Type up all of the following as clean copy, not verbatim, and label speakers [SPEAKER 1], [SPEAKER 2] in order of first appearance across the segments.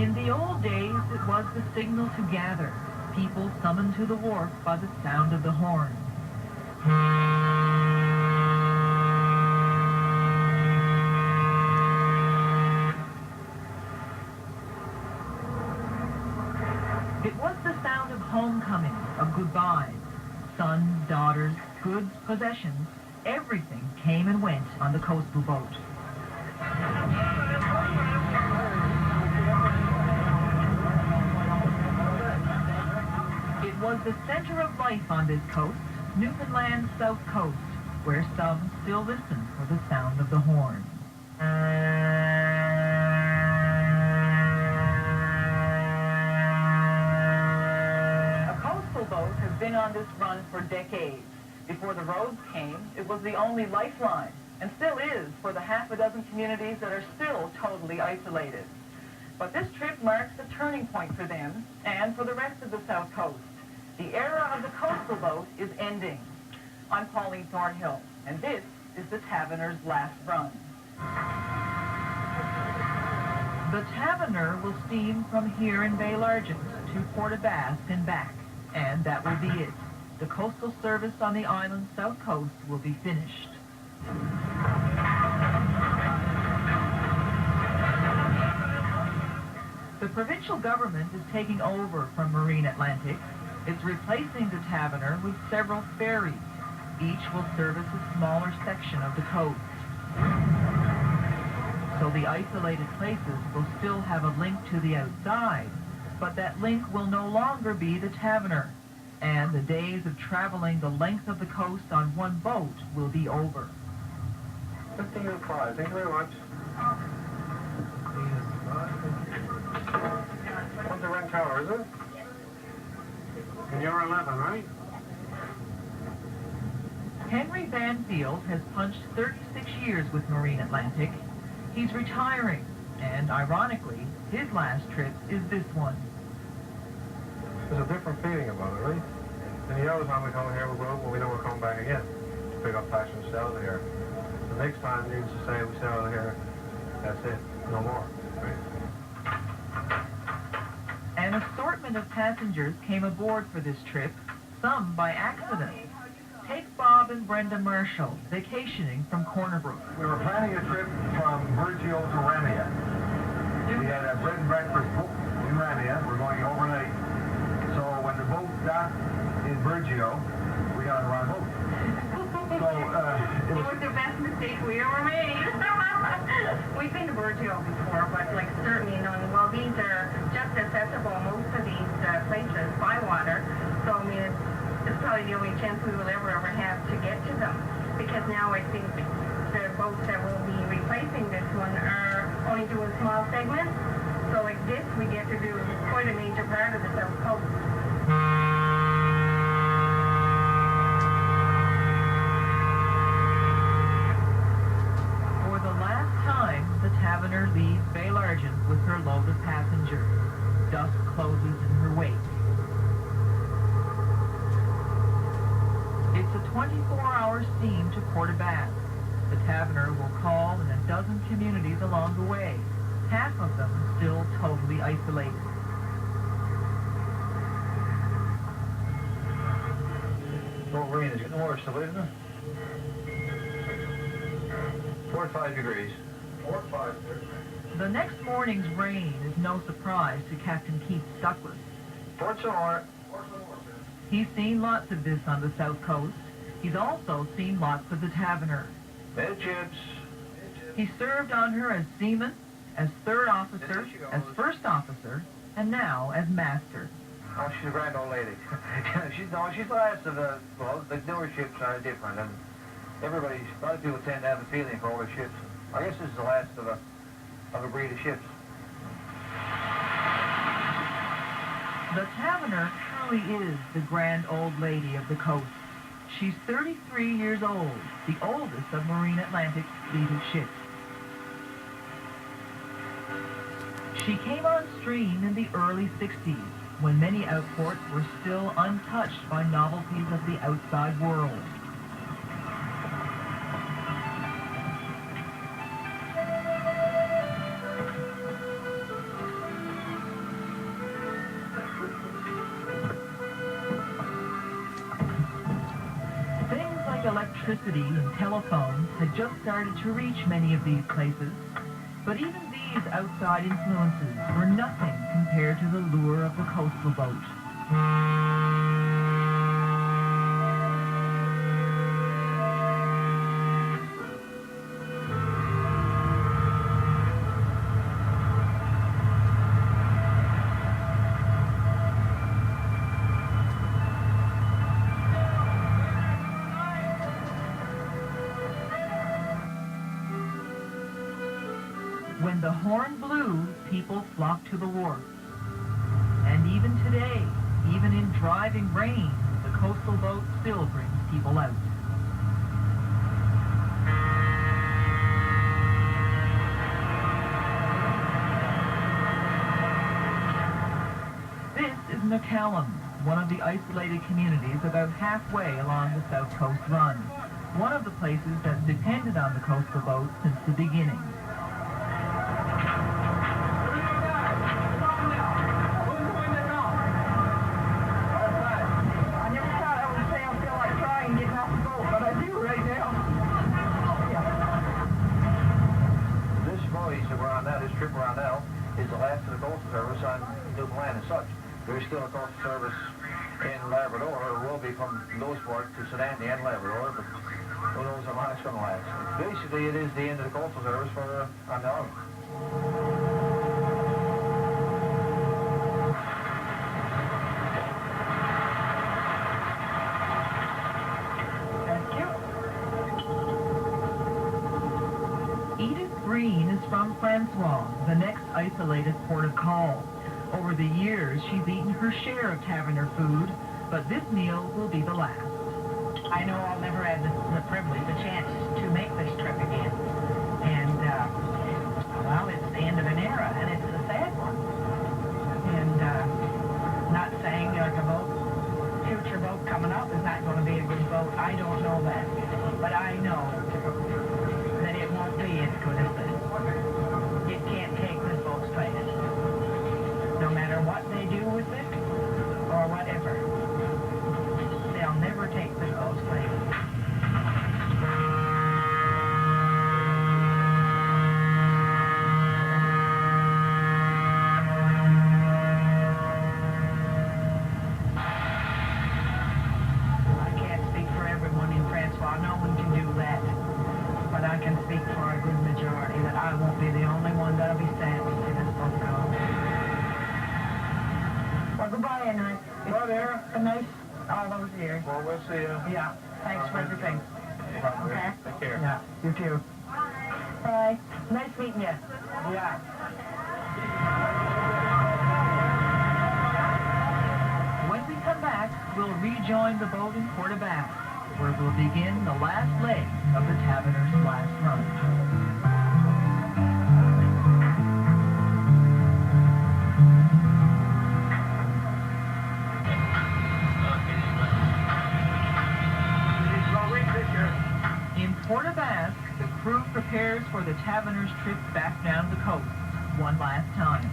[SPEAKER 1] In the old days, it was the signal to gather, people summoned to the wharf by the sound of the horn. It was the sound of homecoming, of goodbyes. Sons, daughters, goods, possessions, everything came and went on the coastal boat. It was the center of life on this coast, Newfoundland's south coast, where some still listen for the sound of the horn. A coastal boat has been on this run for decades. Before the roads came, it was the only lifeline, and still is for the half a dozen communities that are still totally isolated. But this trip marks a turning point for them and for the rest of the South Coast. The era of the coastal boat is ending. I'm Pauline Thornhill, and this is the Taverner's last run. The Taverner will steam from here in Bay Largent to Port aux Basques and back, and that will be it. The coastal service on the island's south coast will be finished. The provincial government is taking over from Marine Atlantic. It's replacing the Taverner with several ferries. Each will service a smaller section of the coast. So the isolated places will still have a link to the outside, but that link will no longer be the Taverner, and the days of traveling the length of the coast on one boat will be over.
[SPEAKER 2] 15:05. Thank you very much. What's the rent tower, is it? And you're 11, right?
[SPEAKER 1] Henry Banfield has punched 36 years with Marine Atlantic. He's retiring, and ironically, his last trip is this one.
[SPEAKER 2] There's a different feeling about it, right? And the other time we come here, we will, but we know we're coming back again to pick up passenger sail here. The next time, needless to say, we sail here, that's it, no more, right?
[SPEAKER 1] An assortment of passengers came aboard for this trip, some by accident. Take Bob and Brenda Marshall, vacationing from Corner Brook.
[SPEAKER 3] We were planning a trip from Burgeo to Ramia. We had a bread and breakfast booked in Ramia. We're going overnight. So when the boat docked in Burgeo, we got on the wrong boat. So
[SPEAKER 4] it was the best mistake we ever made. We've been to Burgeo before, but like certainly none. Well, these are just accessible, most of these places by water. So I mean, it's probably the only chance we will ever have to get to them. Because now I think the boats that will be replacing this one are only doing small segments. So like this, we get to do quite a major part of the South Coast.
[SPEAKER 1] For the last time, the Taverner leaves Bay Largent with her load of passengers. Dusk closes in her wake. It's a 24-hour steam to Port aux Basques. The Taverner will call in a dozen communities along the way, half of them still totally isolated.
[SPEAKER 3] no rain. It's getting worse, though, isn't it? 45 degrees. 45 degrees.
[SPEAKER 1] The next morning's rain is no surprise to Captain Keith Stuckless.
[SPEAKER 3] Port Saint-Laurent.
[SPEAKER 1] He's seen lots of this on the South Coast. He's also seen lots of the Taverner.
[SPEAKER 3] Midships.
[SPEAKER 1] He served on her as seaman, as third officer, as first officer, and now as master.
[SPEAKER 3] Oh, she's a grand old lady. she's the last of the, well, the newer ships are different, and a lot of people tend to have a feeling for older ships. I guess this is the last of a breed of ships.
[SPEAKER 1] The Taverner truly is the grand old lady of the coast. She's 33 years old, the oldest of Marine Atlantic's fleet of ships. She came on stream in the early 60s, when many outports were still untouched by novelties of the outside world. electricity and telephones had just started to reach many of these places, but even these outside influences were nothing compared to the lure of the coastal boat. When the horn blew, people flocked to the wharf. And even today, even in driving rain, the coastal boat still brings people out. This is McCallum, one of the isolated communities about halfway along the South Coast Run, one of the places that's depended on the coastal boat since the beginning.
[SPEAKER 5] Is the last of the coastal service on Newfoundland and such. There's still a coastal service in Labrador, or will be from Louisport to St. Anthony and Labrador, but who knows how long it's going to last. Basically, it is the end of the coastal service for on the island.
[SPEAKER 1] Green is from Francois, the next isolated port of call. Over the years, she's eaten her share of Taverner food, but this meal will be the last.
[SPEAKER 6] I know I'll never have the privilege, the chance to make this trip again. And, well, it's the end of an era, and it's a sad one. And not saying like a future boat coming up is not going to be a good boat. I don't know that. But I know that it won't be as good as this. It can't take this boat's place. No matter what they do with it, or whatever, they'll never take this boat's place. I can't speak for everyone in Francois. No one can do that. But I can speak for a good majority that I won't be the only one that'll be sad to see this boat go. Well, goodbye, Henry.
[SPEAKER 2] Bye there.
[SPEAKER 6] It's been nice all those years.
[SPEAKER 2] Well, we'll see you.
[SPEAKER 6] Yeah. Thanks for everything. Okay?
[SPEAKER 2] Take care.
[SPEAKER 6] Yeah. You too. Bye. Nice meeting you. Yeah.
[SPEAKER 1] When we come back, we'll rejoin the boat in Port aux Basques, where we'll begin the last leg of the Taverner's last run. In Port aux Basques, the crew prepares for the Taverner's trip back down the coast one last time.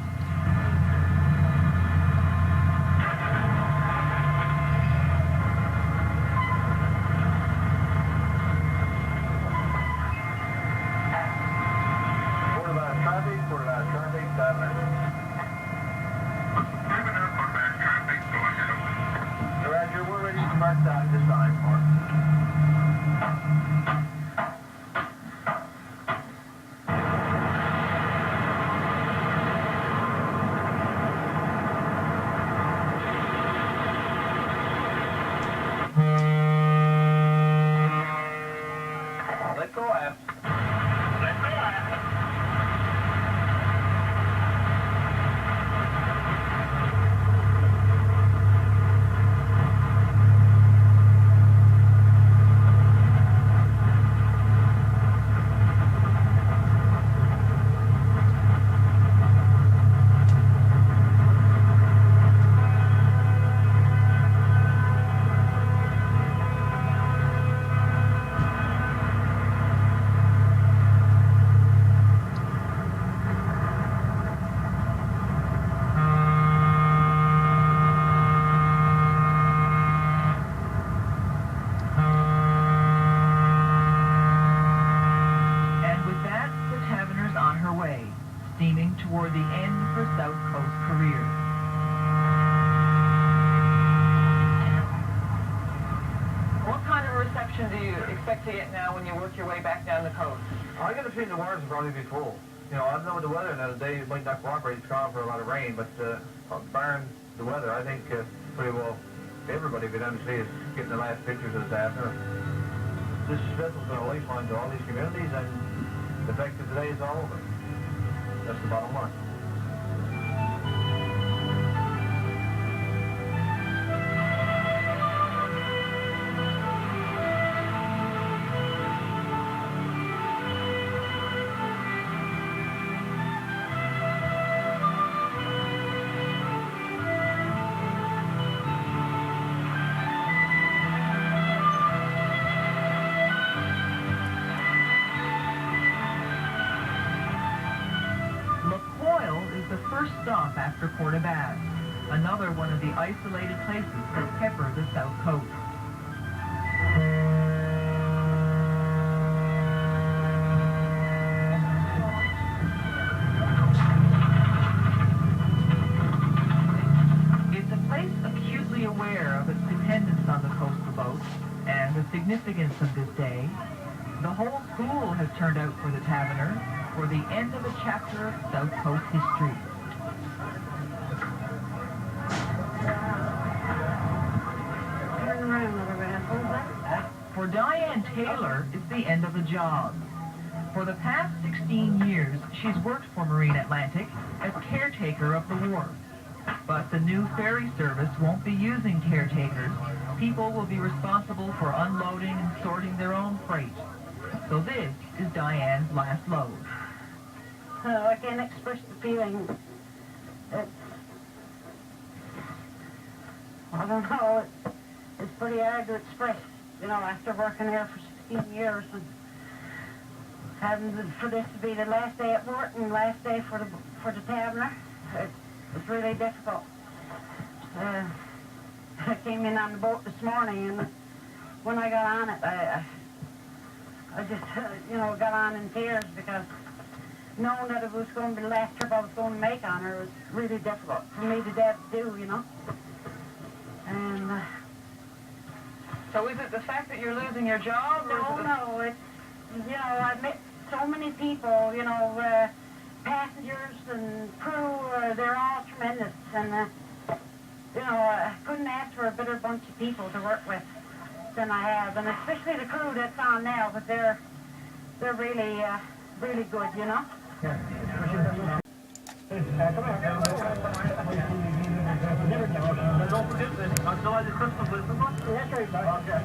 [SPEAKER 5] Roger, we're ready to mark down this time for
[SPEAKER 1] reception do you expect to get now when you work your way back down the coast?
[SPEAKER 5] I get a feeling the waters will probably be full. You know, I don't know what the weather now today. It might not cooperate. It's gone for a lot of rain, but barring the weather, I think pretty well everybody will be down to see us getting the last pictures of this afternoon. This vessel's been a lifeline to all these communities, and the fact that today is all over. That's the bottom line.
[SPEAKER 1] Stop after Port aux Basques, another one of the isolated places that pepper the South Coast. It's a place acutely aware of its dependence on the coastal boats and the significance of this day. The whole school has turned out for the Taverner for the end of a chapter of South Coast history. For Diane Taylor, it's the end of a job. For the past 16 years, she's worked for Marine Atlantic as caretaker of the wharf. But the new ferry service won't be using caretakers. People will be responsible for unloading and sorting their own freight. So this is Diane's last load.
[SPEAKER 7] I can't express the feeling. I don't know, it's pretty hard to express, you know, after working there for 16 years and having for this to be the last day at work and last day for the Taverner. It's really difficult. I came in on the boat this morning, and when I got on it, I just, you know, got on in tears because knowing that it was going to be the last trip I was going to make on her was really difficult for me to do, you know. And
[SPEAKER 1] so is it the fact that you're losing your job?
[SPEAKER 7] No, it's, you know, I met so many people, you know, passengers and crew, they're all tremendous. And, you know, I couldn't ask for a better bunch of people to work with than I have. And especially the crew that's on now, but they're really, really good, you know.
[SPEAKER 2] Don't forget this. Until I discuss the business.
[SPEAKER 7] That's right.
[SPEAKER 2] Okay.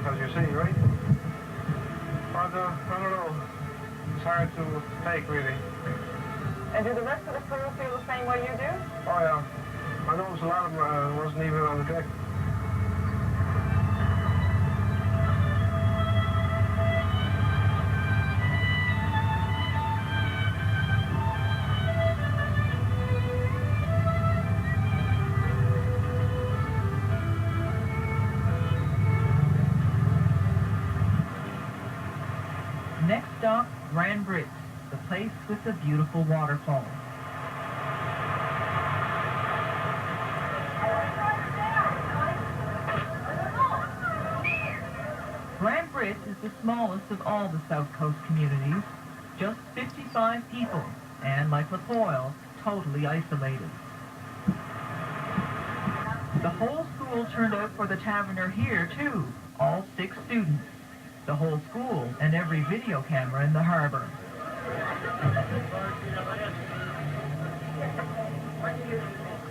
[SPEAKER 2] As you see, right? But, I don't know. It's hard to take, really.
[SPEAKER 1] And do the rest of the crew feel the same way you do?
[SPEAKER 2] Oh, yeah. I noticed a lot of them wasn't even on the deck.
[SPEAKER 1] Next stop, Grand Brit, the place with the beautiful waterfall. Grand Brit is the smallest of all the South Coast communities, just 55 people, and like La Foyle, totally isolated. The whole school people turned out for the Taverner here, too. All 6 students, the whole school, and every video camera in the harbor.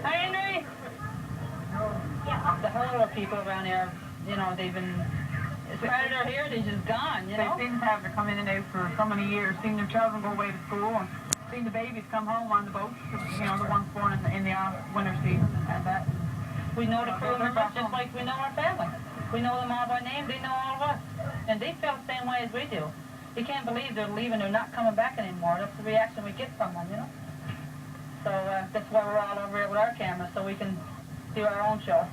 [SPEAKER 8] Hi, Henry. The whole of people around here, you know, they've been, as part of their heritage is gone, you know.
[SPEAKER 6] They've seen Taverner come in and out for so many years, seen their children go away to school, and seen the babies come home on the boats, you know, the ones born in the winter season and that.
[SPEAKER 8] We know the crew members just like we know our family. We know them all by name, they know all of us. And they feel the same way as we do. You can't believe they're leaving, they're not coming back anymore. That's the reaction we get from them, you know. So that's why we're all over here with our cameras, so we can do our own show.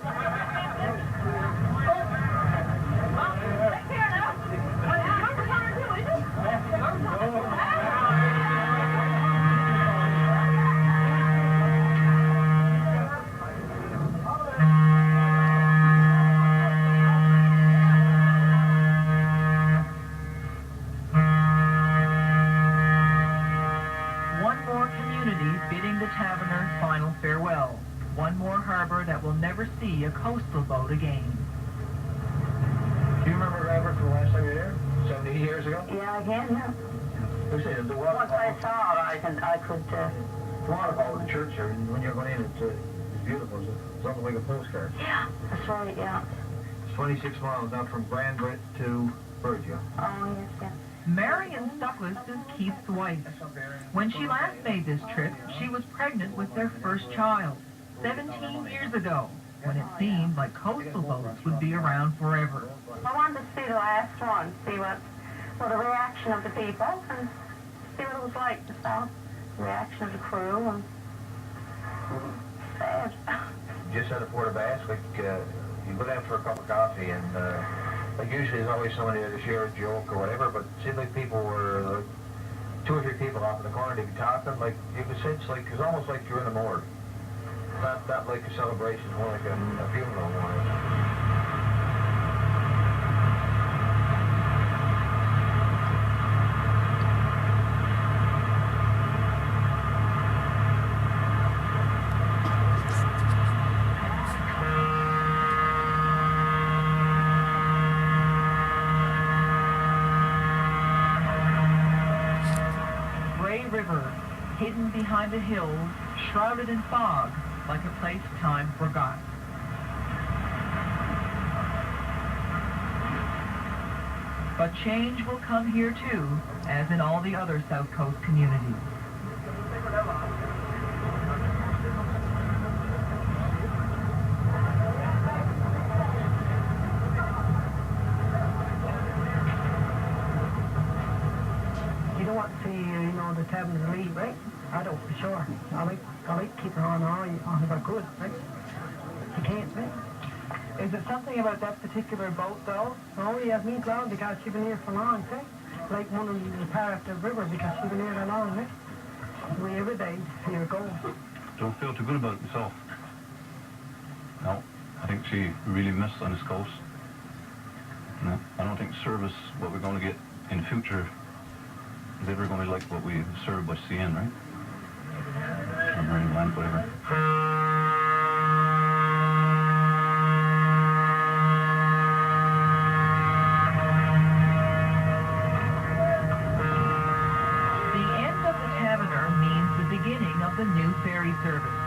[SPEAKER 1] One more community bidding the Taverner final farewell. One more harbor that will never see a coastal boat again.
[SPEAKER 5] Do you remember, Robert, from the last time you were here? 70 years ago?
[SPEAKER 7] Yeah, again, yeah.
[SPEAKER 5] They say the water
[SPEAKER 7] Once I saw it, I could,
[SPEAKER 5] the water ball in the church here, when you're going in, it's beautiful. It's almost like a postcard.
[SPEAKER 7] yeah, that's right, yeah.
[SPEAKER 5] It's 26 miles out from Brandrett to Burgeo.
[SPEAKER 7] Oh, yes, yeah.
[SPEAKER 1] Marion Stuckless is Keith's wife. When she last made this trip, she was pregnant with their first child, 17 years ago, when it seemed like coastal boats would be around forever.
[SPEAKER 7] I wanted to see the last one, see what the reaction of the people, and see what it was like, just the reaction of the crew, and sad.
[SPEAKER 5] Just at the Port of Bass, like, you go down for a cup of coffee, and like usually there's always somebody there to share a joke or whatever, but it seemed like people were, 2 or 3 people off in the corner, they'd be talking, like, you could sense, like, it's almost like you're in a morgue. Not like a celebration, more like a funeral one.
[SPEAKER 1] Gray River, hidden behind the hills, shrouded in fog, like a place time forgot. But change will come here too, as in all the other South Coast communities.
[SPEAKER 6] You don't want to see, the Taverner leave, right? I don't, for sure. I like keeping her on if I could, right? You can't, right?
[SPEAKER 1] Is it something about that particular boat, though?
[SPEAKER 6] Oh, yeah, me glad because she's been here for long, right? Like one of the part of the river because she's been here that long, right? We every day, here it goes.
[SPEAKER 9] Don't feel too good about it myself. No, I think she really missed on this coast. No, I don't think service, what we're going to get in the future, is ever going to be like what we served by CN, right? Or Marine Land, whatever.
[SPEAKER 1] The end of the Taverner means the beginning of the new ferry service.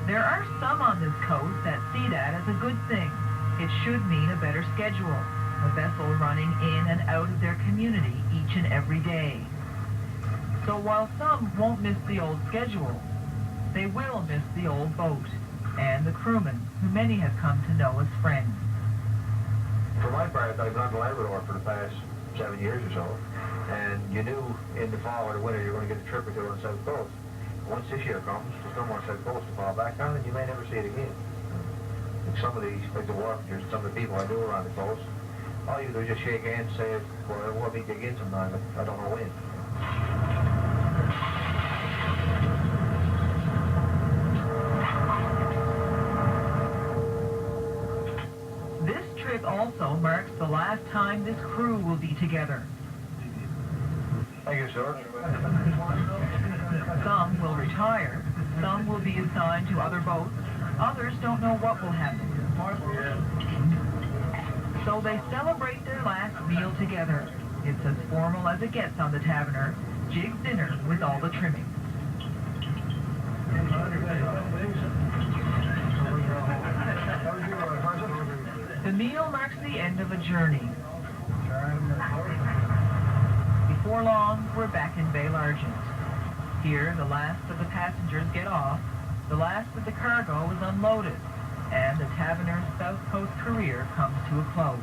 [SPEAKER 1] There are some on this coast that see that as a good thing. It should mean a better schedule, a vessel running in and out of their community each and every day. So while some won't miss the old schedule, they will miss the old boat and the crewmen, who many have come to know as friends.
[SPEAKER 5] For my part, I've been on the Labrador for the past 7 years or so, and you knew in the fall or the winter you're going to get a trip or two on the South Coast. Once this year comes, there's no more South Coast to fall back on, and you may never see it again. And some of these, like the Wharfingers, some of the people I knew around the coast, all you do is just shake hands and say, well, we'll meet again sometime, but I don't know when.
[SPEAKER 1] This trip also marks the last time this crew will be together.
[SPEAKER 5] Thank you, sir.
[SPEAKER 1] Some will retire, Some will be assigned to other boats. Others don't know what will happen. So they celebrate their last meal together. It's as formal as it gets on the Taverner. Jig's dinner with all the trimmings. The meal marks the end of a journey. Before long, we're back in Bay Largent. Here, the last of the passengers get off, the last of the cargo is unloaded, and the Taverner's South Coast career comes to a close.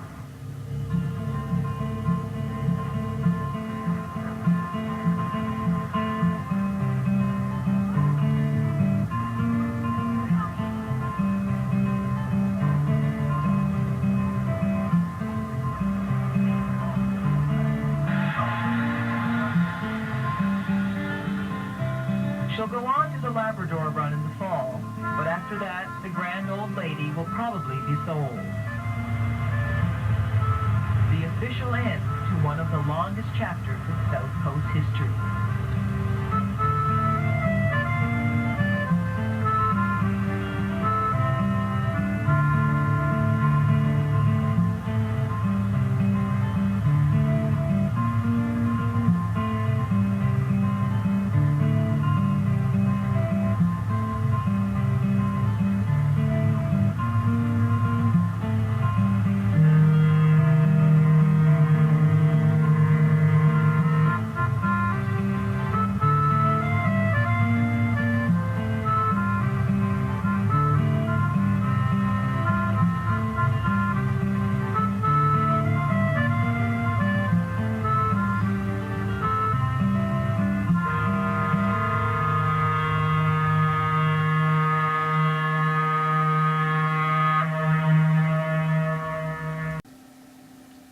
[SPEAKER 1] She'll go on to the Labrador run in the fall, but after that, the Grand Old Lady will probably be sold. The official end to one of the longest chapters of South Coast history.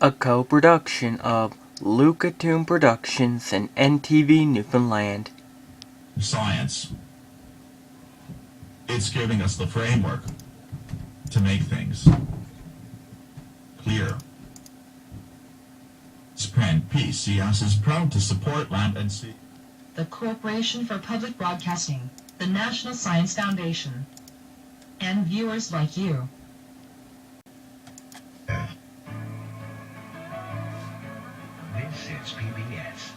[SPEAKER 10] A co-production of Lucatoon Productions and NTV Newfoundland.
[SPEAKER 11] Science. It's giving us the framework to make things clear. Sprint PCS is proud to support Land and Sea.
[SPEAKER 12] The Corporation for Public Broadcasting, the National Science Foundation, and viewers like you.
[SPEAKER 13] This is PBS.